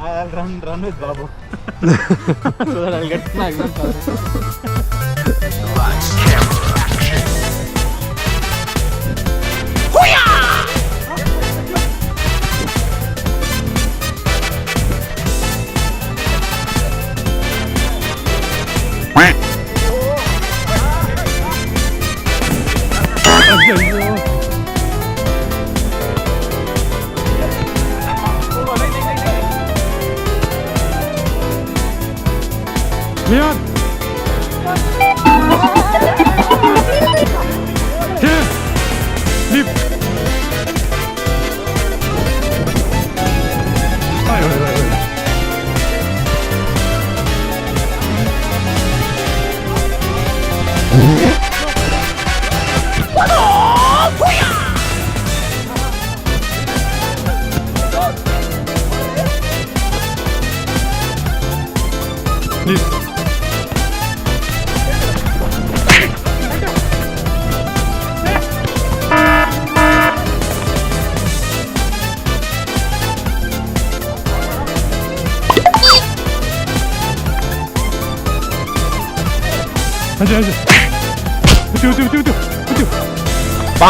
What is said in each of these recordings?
I'll run with Babu. So that I'll get maximum coverage. Lights, camera, action. Leon! Here! Leap! Wait. Leap! 앉아. 우쭈. 빵!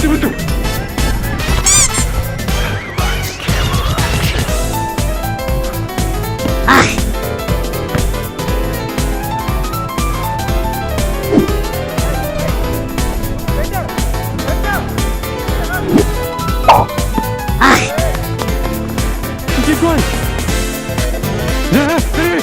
우쭈. Keep going. Yeah, hey.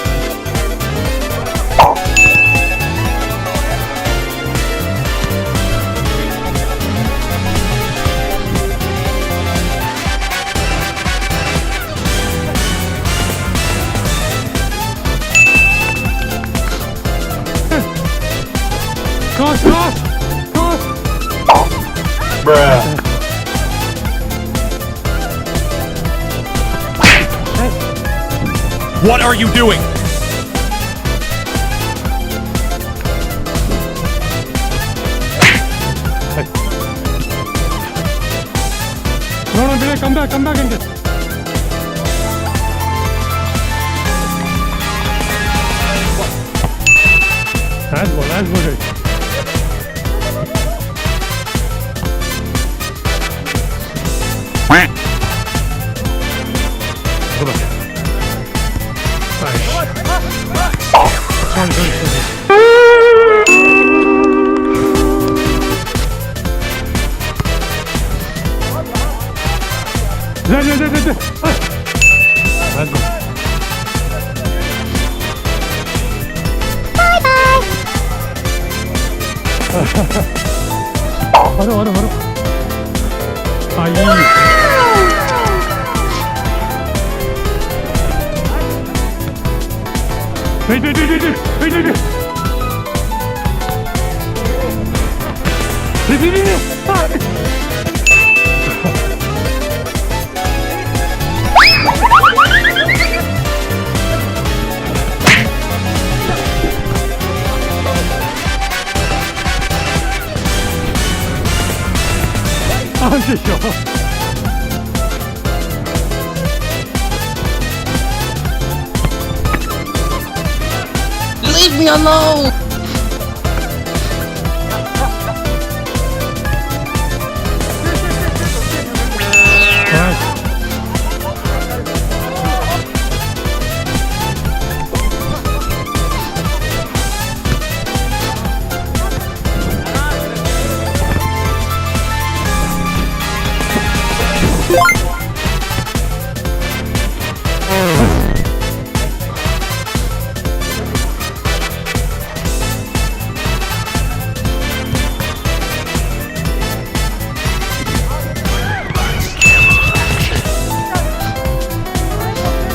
Cross. Bruh. What are you doing? No, Billy, come back and get. That's good. Go back. 바로. Leave me alone!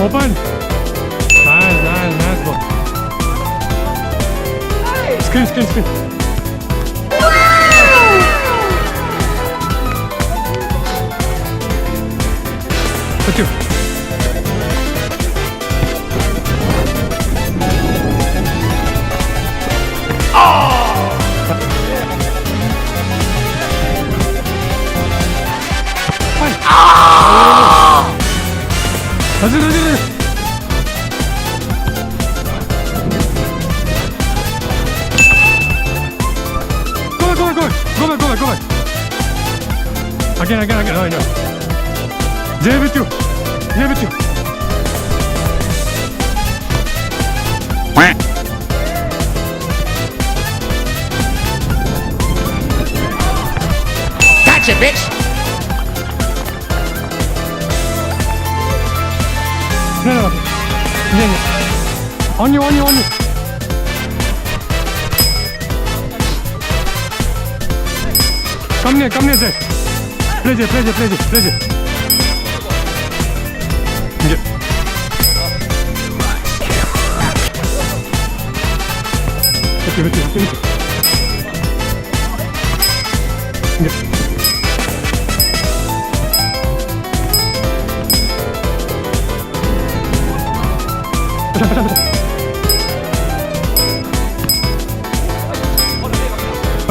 Open! Nice one. Screen. Thank you. 다시. Go back. Again. I know. Jay with you. Gotcha, bitch. No. On you. Come near, Jay. Play Jay. Yeah. With you. Yeah.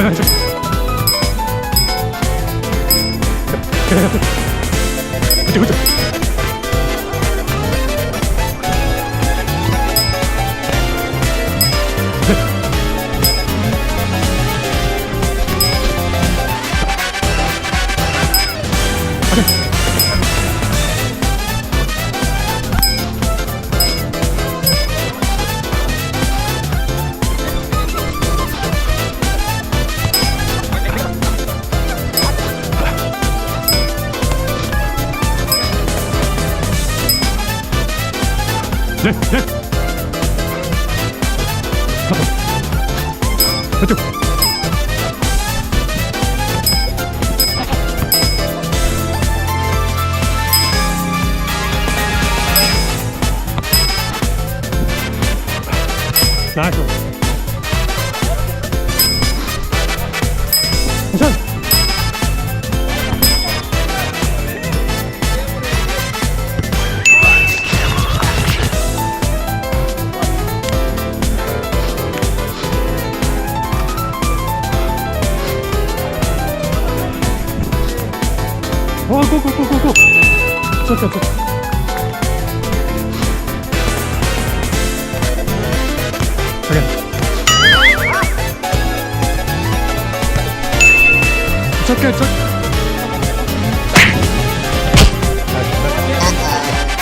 그쵸. 네. 그쪽. 나이스. 괜찮아. 고. 좋다. 오케이. 좋게.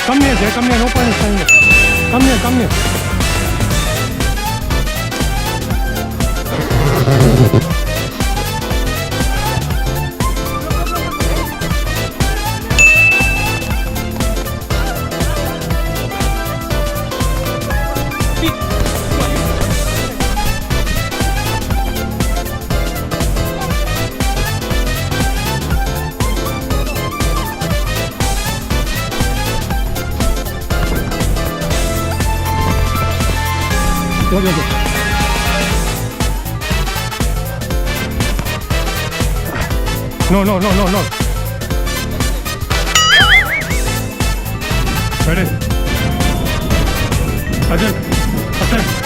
깜리해, 오빠는 사인해. 깜리해. 여기. No. Ready? Attack.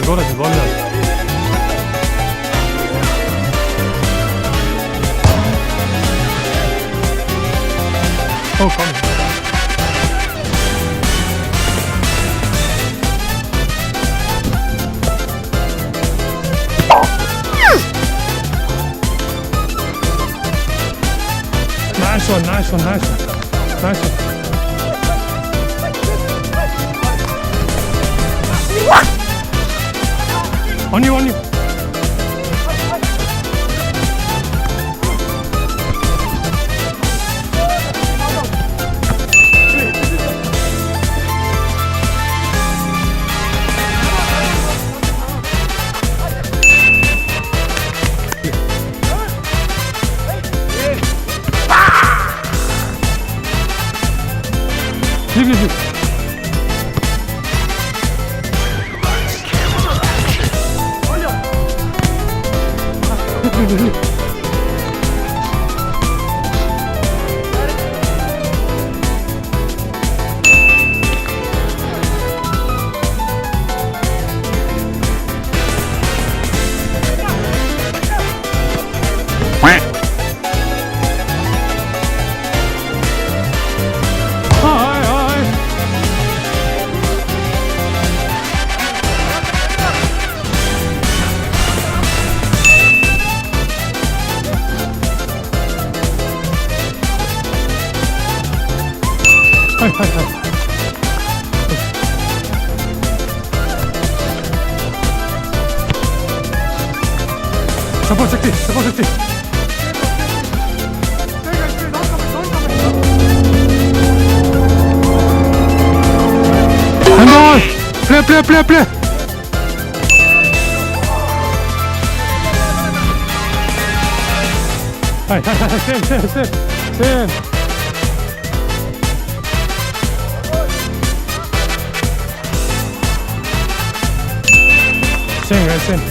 놀아야지. come. Nice one. On you. Leave. Support 60, support 60. Handball! Play! Hey, stand. Stand, guys, stand.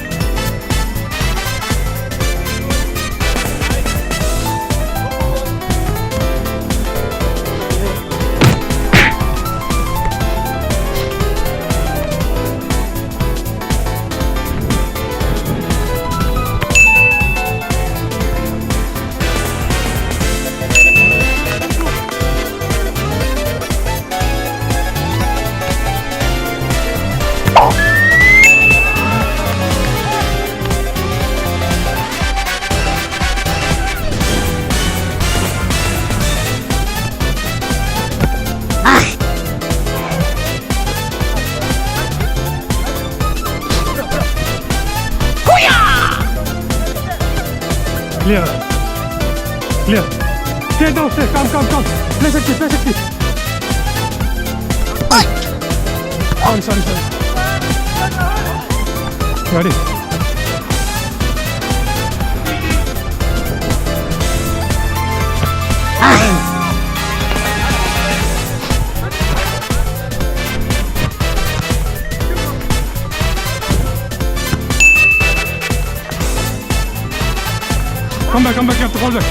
Clear. Stay down, stay. Come. Play 60. Sorry. Ready. Come back, you have to hold back.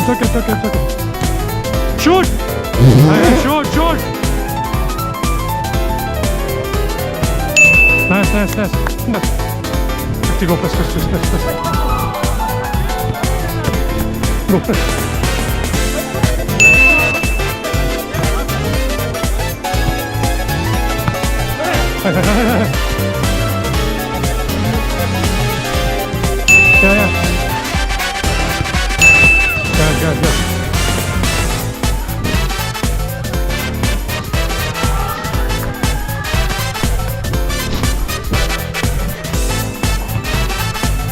It's okay. Shoot! Shoot! Nice. Go press. Go press. Hey. Yeah. Good.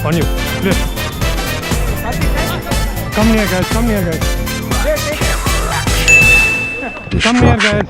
On you. Clear. Come near, guys. Come near, guys.